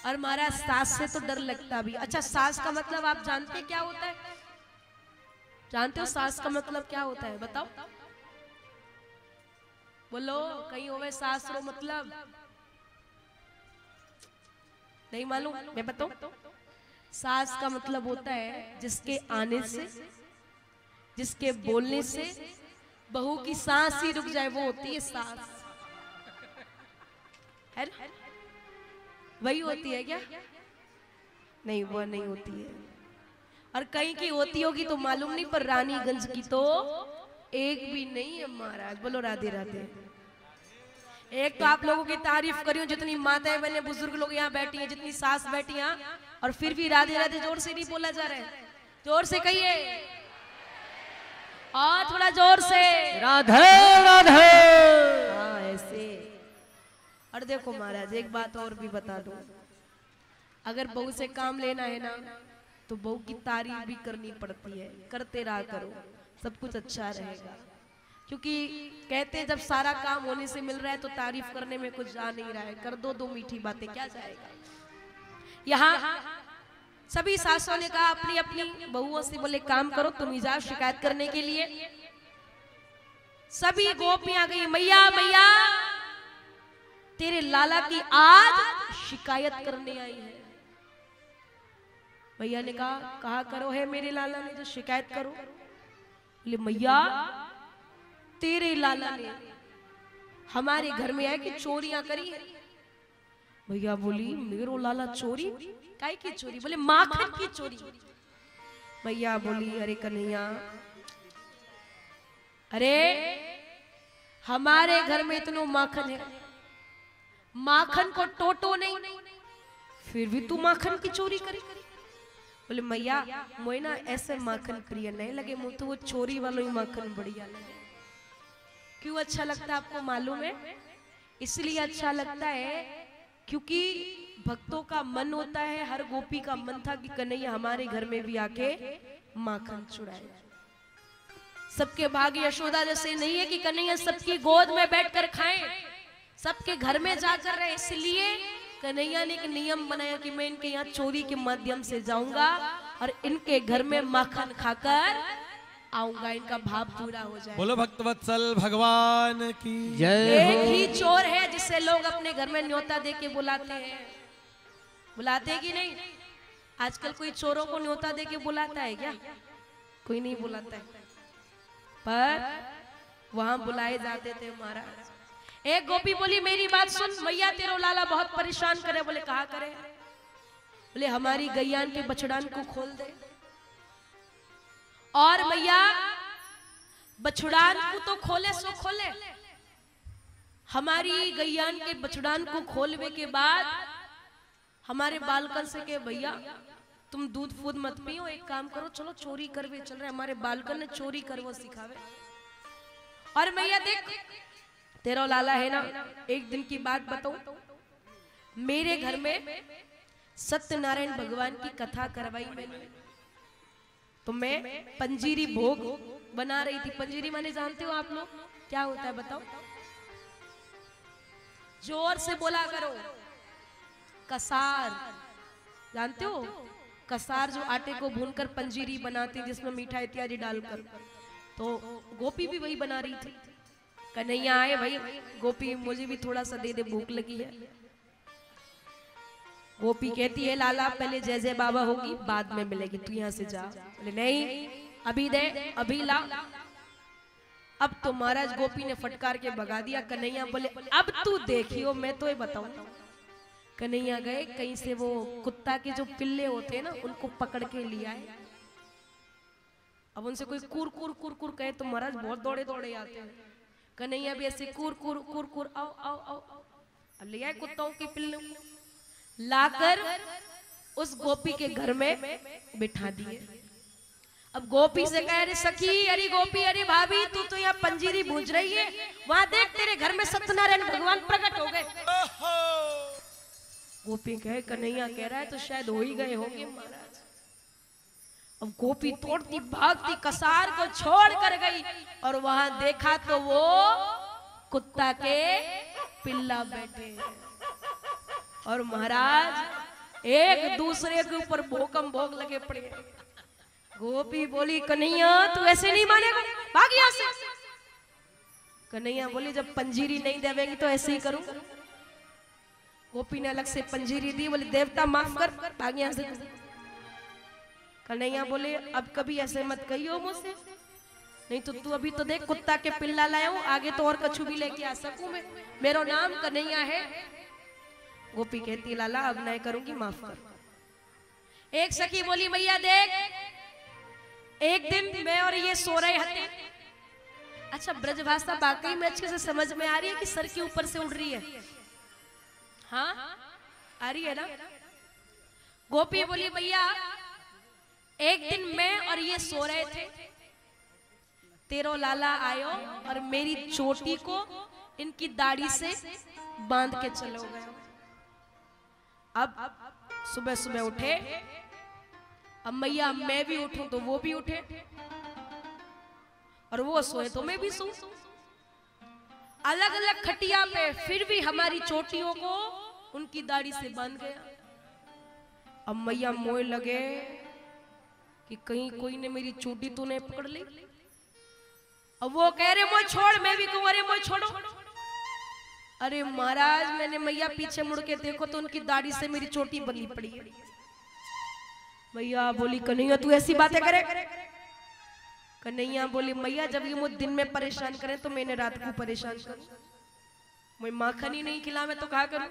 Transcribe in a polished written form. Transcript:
और महाराज सास से तो डर लगता भी। अच्छा, सास का मतलब आप जानते क्या होता है? जानते हो सास का मतलब क्या होता है? बताओ, बोलो, कहीं होवे सास रो मतलब नहीं मालूम? मैं बताऊं, सास का मतलब होता है जिसके आने से, जिसके बोलने से बहू की सांस ही रुक जाए, वो होती है सास, है ना? वही होती है क्या? नहीं, वो नहीं होती है। और कहीं की होती होगी तो मालूम नहीं, पर रानीगंज की तो एक भी नहीं है महाराज। बोलो राधे राधे। एक तो आप लोगों की तारीफ करियो, जितनी माताएं बहनें बुजुर्ग लोग यहाँ बैठी हैं, जितनी सास बैठी हैं, और फिर भी राधे राधे जोर से नहीं बोला जा रहा है। जोर से कहिए, और थोड़ा जोर से राधे राधे। हाँ, ऐसे। और देखो महाराज, एक बात और भी बता दूं, अगर बहू से काम लेना है ना, तो बहू की तारीफ भी करनी पड़ती है। करते रहा करो, सब कुछ अच्छा रहेगा। क्योंकि कहते हैं जब सारा काम होने से मिल रहा है तो तारीफ करने में कुछ जा नहीं रहा है। कर दो दो मीठी बातें, क्या जाएगा। यहाँ सभी सासों ने कहा अपनी अपनी बहुओं से, बोले काम करो, तुम ही जाओ शिकायत करने के लिए। सभी गोपियां गई, मैया मैया तेरे लाला की आज शिकायत करने आई है। मैया ने कहा करो है मेरे लाला ने जो शिकायत करो। बोले मैया तेरे लाला ने हमारे घर में आए कि चोरियां करी है। भैया बोली मेरो लाला चोरी? काय की चोरी? बोले माखन की चोरी। भैया बोली अरे कन्हैया, अरे हमारे घर में इतना माखन है, माखन को टोटो नहीं, फिर भी तू माखन की चोरी करी। बोले मैया मोए ना ऐसे माखन प्रिय नहीं लगे, मुझे तो वो चोरी वालों ही माखन बढ़िया लगे। क्यों अच्छा लगता है आपको मालूम है? इसलिए अच्छा लगता है क्योंकि भक्तों का मन होता है, हर गोपी का मन था कि कन्हैया हमारे घर में भी आके माखन चुराए। सबके भाग्य यशोदा जैसे नहीं है कि कन्हैया सबकी गोद में बैठकर खाएं, सबके घर में जाकर रहे। इसलिए कन्हैया ने एक नियम बनाया कि मैं इनके यहाँ चोरी के माध्यम से जाऊंगा और इनके घर में माखन खाकर आऊंगा, इनका भाव पूरा हो जाए। बोलो भक्तवत्सल भगवान की जय। एक ही चोर है जिसे लोग अपने घर में न्योता दे के बुलाते हैं। बुलाते हैं कि नहीं? आजकल कोई चोरों को न्योता दे के बुलाता है क्या? कोई नहीं बुलाता है, पर वहां बुलाए जाते थे महाराज। एक गोपी बोली मेरी बात सुन, मैया तेरो लाला बहुत परेशान करे। बोले कहा करे? बोले हमारी गैयान के बछड़ान को खोल दे। और मैया बछड़ान को तो खोले सो खोले, हमारी गैयान के बछड़ान को खोलने के बाद हमारे बालकन से के भैया तुम दूध फूद मत पियो, एक काम करो चलो चोरी करवे चल रहे, हमारे बालकन ने चोरी करवो सिखावे। और मैया देख तेरा लाला है ना, एक दिन की बात बताऊं, मेरे घर में सत्यनारायण भगवान की कथा करवाई मैंने, तो मैं पंजीरी भोग बना रही थी। पंजीरी माने जानते हो आप लोग क्या होता है? बताओ, जोर से बोला करो। कसार जानते हो? कसार जो आटे को भूनकर पंजीरी बनाती है जिसमें मीठा इत्यादि डालकर, तो गोपी भी वही बना रही थी। कन्हैया आए, भाई गोपी मुझे भी थोड़ा सा दे दे, भूख लगी है। गोपी कहती है लाला पहले जय जय बाबा होगी बाद में मिलेगी, तू यहाँ से जा। बोले नहीं अभी दे, अभी ला। अब तो महाराज गोपी ने फटकार के भगा दिया। कन्हैया बोले अब तू देखियो, मैं तो ये बताऊं। कन्हैया गए, कहीं से वो कुत्ता के जो पिल्ले होते हैं ना उनको पकड़ के लिया है। अब उनसे कोई कुर कुर कुर कुर कहे तो महाराज बहुत दौड़े दौड़े आते हैं। कन्हैया भी ऐसे कुर कुर कुर कुर आओ आओ आओ, अब ले आए कुत्ताओं के पिल्ले, लाकर उस गोपी के घर में बिठा दिए। अब गोपी से कह रहे सखी, अरे गोपी, अरे भाभी तू तो यहाँ पंजीरी भूज रही है, वहां देख तेरे घर में सत्यनारायण भगवान प्रकट हो गए। गोपी कहे कन्हैया कह रहा है तो शायद हो ही गए होंगे महाराज। अब गोपी तोड़ती भागती कसार को छोड़ कर गई और वहां देखा तो वो कुत्ता के पिल्ला बैठे हैं। और महाराज एक दूसरे के ऊपर भोकम भोग लगे पड़े। गोपी बोली कन्हैया तू ऐसे नहीं मानेगा, भाग यहाँ से। कन्हैया बोली जब पंजीरी नहीं देवेंगी तो ऐसे ही करूं। गोपी ने अलग से पंजीरी दी, बोली देवता माफ कर, भाग यहाँ से। कन्हैया बोले अब कभी ऐसे मत कहियो मुझसे, नहीं तो तू अभी तो देख कुत्ता के पिल्ला लाया हूं, आगे तो और कछु भी लेके आ सकूं मैं, मेरा नाम कन्हैया है। गोपी कहती लाला अब नहीं करूंगी, माफ कर। एक सखी बोली मैया देख, एक दिन मैं और ये सो रहे थे। अच्छा ब्रजभाषा वाकई में अच्छे से समझ में आ रही है कि सर के ऊपर से उड़ रही है? हाँ आ रही है ना। गोपी बोली भैया एक दिन मैं और ये सो रहे थे, तेरो लाला आयो और मेरी चोटी को इनकी दाढ़ी से बांध के चलो गए। अब सुबह सुबह उठे, अब मैया मैं भी उठूं तो वो भी उठे, और वो सोए तो मैं भी सो। अलग अलग खटिया पे फिर भी हमारी चोटियों को उनकी दाढ़ी से बांध गया। अब मैया मोए लगे कि कहीं कोई ने मेरी चोटी तो नहीं पकड़ ली। अब वो कह रहे मोए छोड़, मैं भी कहूं अरे मोए छोड़ो। अरे महाराज मैंने मैया पीछे मुड़ के देखो तो उनकी दाढ़ी से मेरी चोटी बंधी पड़ी है। मैया बोली कन्हैया तू ऐसी बातें करे? कन्हैया बोली मैया जब ये मुझे दिन में परेशान करें तो मैंने रात को परेशान करूं, मैं माखन ही नहीं खिला मैं तो कहा करूं।